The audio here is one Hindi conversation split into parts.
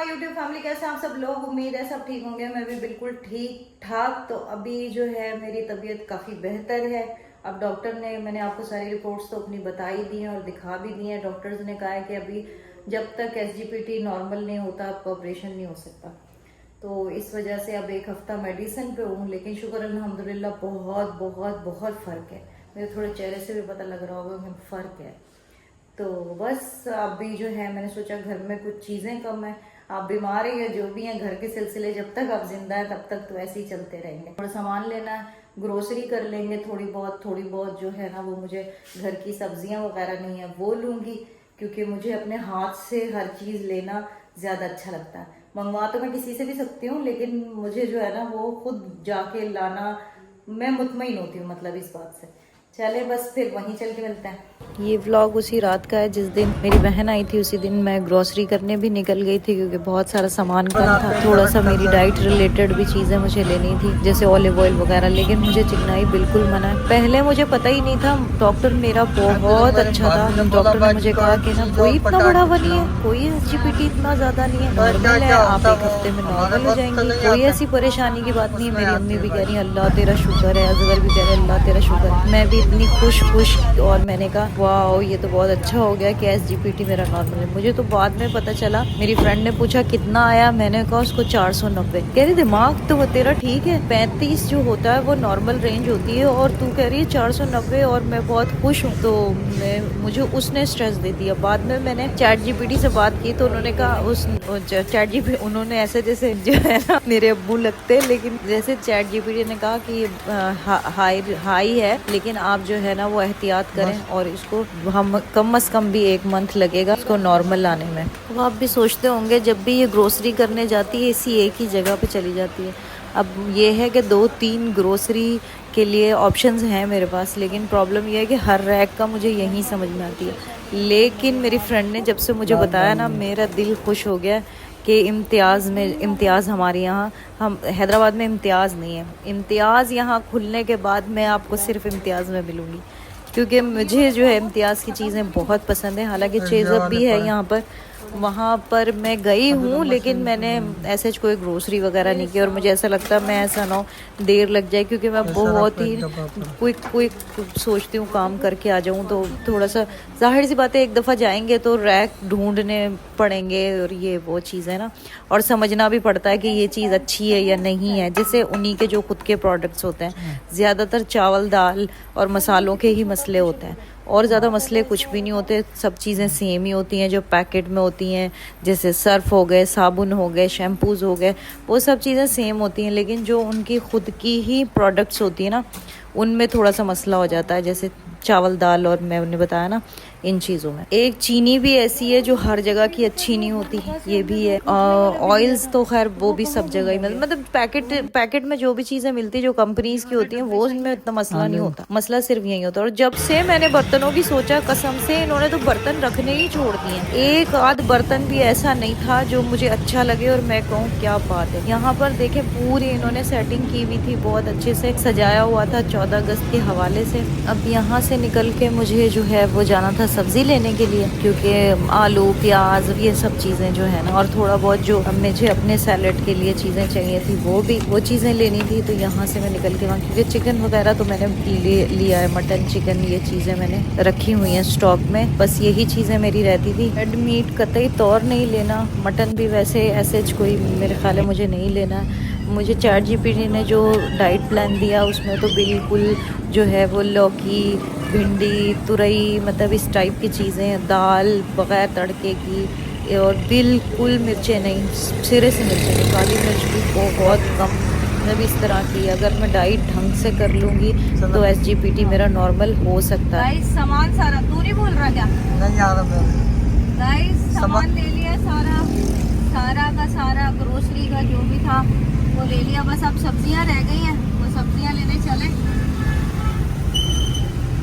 यूट्यूब फैमिली, कैसे हैं आप सब लोग। उम्मीद है सब ठीक होंगे। मैं भी बिल्कुल ठीक ठाक। तो अभी जो है मेरी तबीयत काफ़ी बेहतर है। अब डॉक्टर ने, मैंने आपको सारी रिपोर्ट्स तो अपनी बता ही दी हैं और दिखा भी दी हैं। डॉक्टर्स ने कहा है कि अभी जब तक SGPT नॉर्मल नहीं होता आपका ऑपरेशन नहीं हो सकता। तो इस वजह से अब एक हफ्ता मेडिसिन पे हूँ, लेकिन शुक्र अल्हम्दुलिल्लाह बहुत बहुत बहुत फ़र्क है। मेरे थोड़े चेहरे से भी पता लग रहा होगा कि फ़र्क है। तो बस अभी जो है मैंने सोचा घर में कुछ चीज़ें कम है, आप बीमार हैं या जो भी हैं, घर के सिलसिले जब तक आप जिंदा है तब तक तो ऐसे ही चलते रहेंगे। थोड़ा सामान लेना है, ग्रोसरी कर लेंगे थोड़ी बहुत जो है ना, वो मुझे घर की सब्जियां वगैरह नहीं है वो लूँगी, क्योंकि मुझे अपने हाथ से हर चीज़ लेना ज़्यादा अच्छा लगता है। मंगवा तो मैं किसी से भी सकती हूँ, लेकिन मुझे जो है ना वो खुद जाके लाना मैं मुतमईन होती हूँ, मतलब इस बात से। चले बस फिर वहीं चल के मिलते हैं। ये व्लॉग उसी रात का है जिस दिन मेरी बहन आई थी। उसी दिन मैं ग्रोसरी करने भी निकल गई थी, क्योंकि बहुत सारा सामान कम था। थोड़ा सा मेरी डाइट रिलेटेड भी चीज़ें मुझे लेनी थी, जैसे ऑलिव ऑयल वगैरह। लेकिन मुझे चिकनाई बिल्कुल मना है। पहले मुझे पता ही नहीं था। डॉक्टर मेरा बहुत अच्छा था। डॉक्टर ने मुझे कहा कि ना कोई इतना बड़ा नहीं है, कोई SGPT इतना ज़्यादा नहीं है, नॉर्मल है, आप एक हफ्ते में नॉर्मल हो जाएंगी, कोई ऐसी परेशानी की बात नहीं है। मेरी अम्मी भी कह रही है अल्लाह तेरा शुक्र है, अजगर भी कह रहे अल्लाह तेरा शुक्र है। मैं भी इतनी खुश। और मैंने कहा वाह ये तो बहुत अच्छा हो गया कि SGPT मेरा नॉर्मल है। मुझे तो बाद में पता चला, मेरी फ्रेंड ने पूछा कितना आया, मैंने कहा उसको 490। कह रही दिमाग तो वो तेरा ठीक है, 35 जो होता है वो नॉर्मल रेंज होती है, और तू कह रही है 490। और मैं बहुत खुश हूँ। तो मुझे उसने स्ट्रेस दे दिया। बाद में मैंने ChatGPT से बात की तो उन्होंने कहा, उस ChatGPT उन्होंने ऐसे जैसे जो है ना मेरे अब्बू लगते, लेकिन जैसे ChatGPT ने कहा कि हाई है, लेकिन आप जो है ना वो एहतियात करें, और इसको हम कम से कम भी 1 मंथ लगेगा इसको नॉर्मल लाने में। तो आप भी सोचते होंगे जब भी ये ग्रोसरी करने जाती है इसी एक ही जगह पे चली जाती है। अब ये है कि 2-3 ग्रोसरी के लिए ऑप्शंस हैं मेरे पास, लेकिन प्रॉब्लम ये है कि हर रैक का मुझे यही समझ में आती है। लेकिन मेरी फ्रेंड ने जब से मुझे बताया ना, मेरा दिल खुश हो गया कि इम्तियाज़ हमारे यहाँ, हम हैदराबाद में इम्तियाज़ नहीं है। इम्तियाज़ यहाँ खुलने के बाद मैं आपको सिर्फ इम्तियाज़ में मिलूँगी, क्योंकि मुझे जो है इम्तियाज़ की चीज़ें बहुत पसंद है। हालांकि चेज़अप भी है यहाँ पर, वहाँ पर मैं गई हूँ, लेकिन मैंने ऐसे कोई ग्रोसरी वगैरह नहीं की। और मुझे ऐसा लगता है मैं ऐसा ना देर लग जाए, क्योंकि मैं बहुत ही क्विक सोचती हूँ काम करके आ जाऊँ। तो थोड़ा सा जाहिर सी बात है, एक दफ़ा जाएंगे तो रैक ढूंढने पड़ेंगे और ये वो चीज़ है ना, और समझना भी पड़ता है कि ये चीज़ अच्छी है या नहीं है। जैसे उन्हीं के जो खुद के प्रोडक्ट्स होते हैं, ज़्यादातर चावल दाल और मसालों के ही मसले होते हैं, और ज़्यादा मसले कुछ भी नहीं होते। सब चीज़ें सेम ही होती हैं जो पैकेट में होती हैं, जैसे सर्फ हो गए, साबुन हो गए, शैम्पूज़ हो गए, वो सब चीज़ें सेम होती हैं। लेकिन जो उनकी खुद की ही प्रोडक्ट्स होती है ना, उनमें थोड़ा सा मसला हो जाता है। जैसे चावल दाल और मैंने बताया ना, इन चीज़ों में। एक चीनी भी ऐसी है जो हर जगह की अच्छी नहीं होती, ये भी है। ऑयल्स तो खैर वो भी सब जगह ही मतलब पैकेट में जो भी चीज़ें मिलती जो कंपनीज की होती हैं, वो उनमें इतना मसला नहीं होता। मसला सिर्फ यही होता है। और जब से मैंने बर्तनों की सोचा, कसम से इन्होंने तो बर्तन रखने ही छोड़ दिए। एक आध बर्तन भी ऐसा नहीं था जो मुझे अच्छा लगे और मैं कहूँ क्या बात है। यहाँ पर देखे पूरी इन्होंने सेटिंग की हुई थी, बहुत अच्छे से सजाया हुआ था 14 अगस्त के हवाले से। अब यहाँ से निकल के मुझे जो है वो जाना था सब्जी लेने के लिए, क्योंकि आलू प्याज ये सब चीज़ें जो है ना, और थोड़ा बहुत जो मुझे अपने सैलेड के लिए चीज़ें चाहिए थी वो चीज़ें लेनी थी। तो यहाँ से मैं निकल के वहाँ, क्योंकि चिकन वगैरह तो मैंने लिया है, मटन चिकन ये चीज़ें मैंने रखी हुई हैं स्टॉक में। बस यही चीज़ें मेरी रहती थी। रेड मीट कतई तौर नहीं लेना, मटन भी वैसे ऐसे कोई मेरे ख्याल है मुझे नहीं लेना। मुझे ChatGPT ने जो डाइट प्लान दिया उसमें तो बिल्कुल जो है वो लौकी भिंडी तुरई, मतलब इस टाइप की चीज़ें, दाल बग़ैर तड़के की, और बिल्कुल मिर्चें नहीं, सिरे से मिर्चें नहीं, काली मिर्च भी बहुत कम, मतलब इस तरह की। अगर मैं डाइट ढंग से कर लूँगी तो SGPT मेरा नॉर्मल हो सकता है। सामान सारा तू नहीं बोल रहा क्या? नहीं आ रहा। गाइस सामान ले लिया सारा का सारा, ग्रोसरी का जो भी था वो ले लिया। बस अब सब्जियां रह गई हैं, वो सब्जियां लेने चले।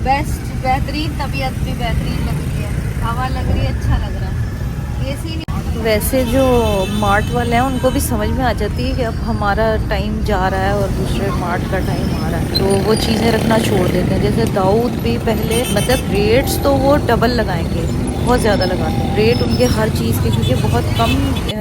बेहतरीन, तबीयत भी बेहतरीन लग रही है, हवा लग रही है, अच्छा लग रहा है। एसी नहीं। वैसे जो मार्ट वाले हैं उनको भी समझ में आ जाती है कि अब हमारा टाइम जा रहा है और दूसरे मार्ट का टाइम आ रहा है, तो वो चीज़ें रखना छोड़ देते हैं। जैसे दाऊद भी पहले, मतलब रेट्स तो वो डबल लगाएंगे, बहुत ज़्यादा लगाते हैं रेट उनके हर चीज़ के, क्योंकि बहुत कम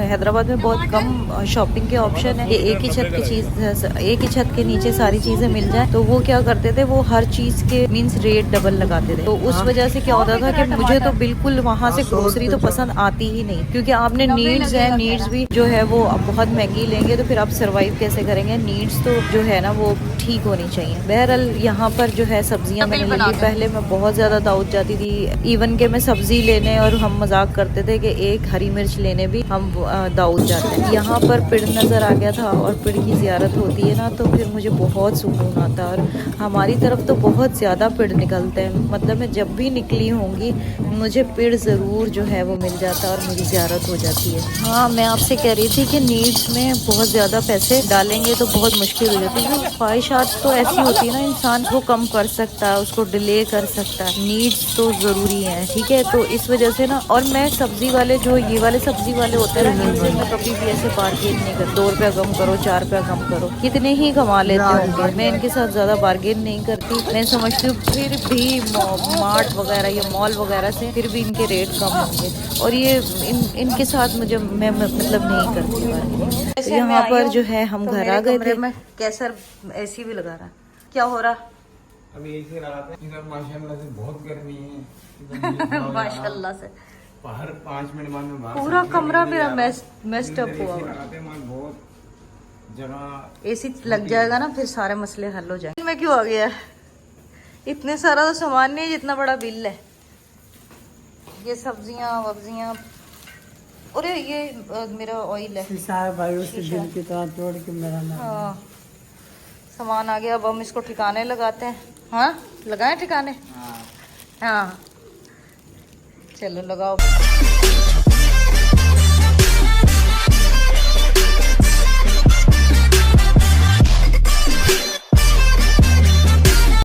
हैदराबाद में बहुत कम शॉपिंग के ऑप्शन है कि एक ही छत की चीज़, एक ही छत के नीचे सारी चीज़ें मिल जाए। तो वो क्या करते थे, वो हर चीज़ के मीन्स रेट डबल लगाते थे। तो उस वजह से क्या होता था कि मुझे तो बिल्कुल वहाँ से ग्रोसरी तो पसंद आती ही नहीं, क्योंकि आपने नीड्स है, नीड्स भी जो है वो बहुत महंगी लेंगे तो फिर आप सर्वाइव कैसे करेंगे। नीड्स तो जो है ना वो ठीक होनी चाहिए। बहरहाल यहाँ पर जो है सब्जियाँ मैंने ले ली। पहले मैं बहुत ज़्यादा दाऊद जाती थी, इवन के मैं सब्जी लेने और हम मजाक करते थे कि एक हरी मिर्च लेने भी हम दाऊद जाते हैं। यहाँ पर पेड़ नज़र आ गया था और पेड़ की ज़ियारत होती है ना तो फिर मुझे बहुत सुकून आता है। और हमारी तरफ तो बहुत ज़्यादा पेड़ निकलते हैं, मतलब मैं जब भी निकली होंगी मुझे पेड़ ज़रूर जो है वो मिल जाता है और मेरी ज़ियारत हो जाती है। हाँ, मैं आपसे कह रही थी कि नीड्स में बहुत ज़्यादा पैसे डालेंगे तो बहुत मुश्किल हो जाती है। ख्वाहिशात तो ऐसी होती है ना, इंसान को कम कर सकता है, उसको डिले कर सकता है, नीड्स तो ज़रूरी है, ठीक है। तो इस वजह से ना, और मैं सब्जी वाले जो ये वाले सब्जी वाले होते हैं ना, इनसे मैं कभी भी ऐसे बार्गेन नहीं करती। 2 रुपया कम करो, 4 रुपया कम करो, कितने ही कमा लेते होंगे, मैं इनके साथ ज़्यादा बार्गेन नहीं करती। मैं समझती हूँ फिर भी मार्ट वगैरह या मॉल वगैरह से फिर भी इनके रेट कम होंगे, और ये इनके साथ मुझे मैं मतलब नहीं करती बार्गेन। तो यहाँ पर जो है हम घर आ गए थे। कैसर एसी भी लगा रहा, क्या हो रहा? अभी एसी लगाते हैं इधर, माशाल्लाह से बहुत गर्मी है। माशाल्लाह से हर 5 मिनट बाद में बाहर पूरा कमरा मेरा मेस्ड अप हुआ हुआ। बहुत जगह एसी लग जाएगा ना फिर सारे मसले हल हो जाएंगे। मैं क्यों आ गया? इतने सारा तो सामान नहीं है जितना बड़ा बिल है। ये सब्जियां वब्जियां, अरे ये मेरा ऑयल है, दिल की तरह तोड़ के मेरा नाम। हाँ, सामान आ गया। अब हम इसको ठिकाने लगाते हैं। हाँ, लगाएं ठिकाने। हाँ, चलो लगाओ।